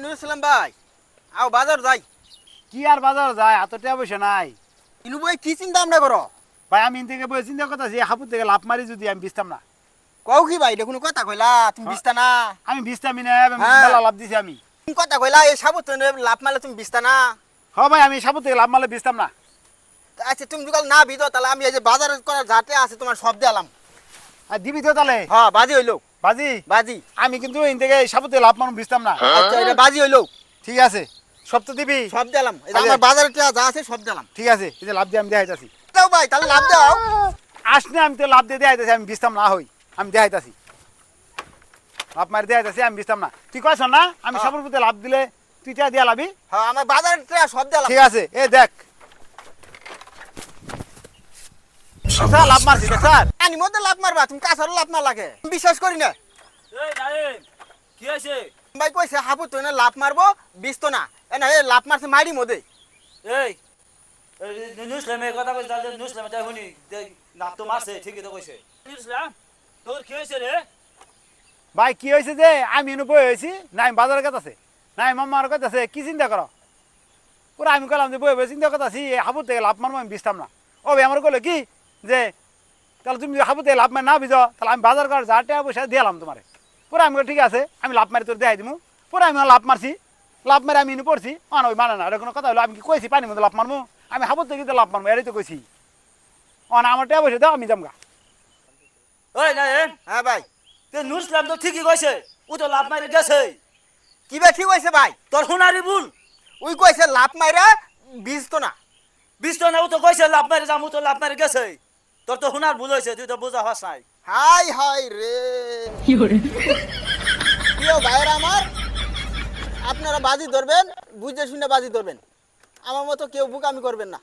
নুরুসালাম ভাই আও বাজার যাই। কি আর বাজার যায় এত টাকা পয়সা নাই। ইনু ভাই কি চিন্তা আমরা করো? ভাই আমি থেকে বই চিন্তা কথা যে হাপুর থেকে লাভ মারি যদি আমি বিস্তাম না। কও কি ভাই দেখুন কথা কইলা তুমি বিস্তা না। আমি বিস্তামি না হ্যাঁ। মেলা লাভ দিছি আমি। তুমি কথা কইলা এই সাবুত লাভ মারলে তুমি বিস্তা না। হ ভাই আমি সাপুর থেকে লাভ মারলে বিস্তাম না। আচ্ছা তুমি যুগাল না বিদো তাহলে আমি এই যে বাজার করার ঝাটে আছে তোমার সব দিলাম। আর দিবি তো তাহলে হ্যাঁ বাজি হইলো। বাজি বাজি। আমি কিন্তু এই থেকে সাপুর থেকে লাভ মারুম বিস্তাম না। আচ্ছা এটা বাজি হইলো। ঠিক আছে সব তো দিবি। সব দিলাম এই যে আমার বাজারে যা আছে সব দিলাম। ঠিক আছে এই যে লাভ দিয়ে আমি দেখাইতাছি। দাও ভাই তাহলে লাভ দাও। আসনে আমি তো লাভ দিয়ে দেখাইতাছি আমি বিস্তাম না হই আমি দেখাইতাছি। লাভ মারি দেখাইতাছি আমি বিস্তাম না। তুই কইছ না আমি সাপুর প্রতি লাভ দিলে তুই টা দিয়া লাভি। হ্যাঁ আমার বাজারে সব দিলাম। ঠিক আছে এই দেখ স্যার লাভ মারছি দেখ স্যার। আনি মধ্যে লাভ মারবা তুমি কাছারও লাভ না লাগে বিশ্বাস করি না। এই নাইম কি আছে? ভাই কইছে হাবু তো না লাভ মারবো বিস্তো না এ না এ লাভ মারছে মারি মধ্যে। এই নুসলামে কথা কইছ তাহলে নুসলামে তাই শুনি না তো মারছে ঠিকই তো কইছে। নুসলাম তোর কি হইছে রে? ভাই কি হয়েছে যে আমি এনে বই হয়েছি নাই বাজারের কাছে আছে নাই মামার কাছে আছে কি চিন্তা করো পুরো আমি কইলাম যে বই বই চিন্তা কথা আছি হাবুর থেকে লাভ মারবো আমি বিস্তাম না। ও ভাই আমার কইলো কি যে তাহলে তুমি যদি হাবুর থেকে লাভ মারি না বিজো তাহলে আমি বাজার করার যা টাকা পয়সা দিলাম তোমার পুরো আমি ঠিক আছে আমি লাভ মারি তোর দেখাই দিমু পুরো আমি লাভ মারছি লাভ মারি আমি এনে পড়ছি ওই মানে না এটা কোনো কথা হলো আমি কি কইছি পানির মধ্যে লাভ মারবো আমি হাবুর থেকে লাভ মারবো এটাই তো কইছি আমার টাকা পয়সা দাও আমি যামগা। ওই নাইম হ্যাঁ ভাই তে নুসলাম তো ঠিকই কইছে ও তো লাভ মারি গেছে। কি ভাই ঠিক হয়েছে ভাই তোর হুনারি ভুল। ওই কইছে লাভ মাইরা বিস্তো না। বিস্ত না ও তো কইছে লাভ মারি যাম ও তো লাভ মারি গেছে। তোর তো হুনার ভুল হইছে তুই তো বুঝা হস নাই। হাই হাই রে প্রিয় ভাইয়েরা আমার আপনারা বাজি ধরবেন বুঝে শুনে বাজি ধরবেন আমার মতো কেউ বুকামি করবেন না।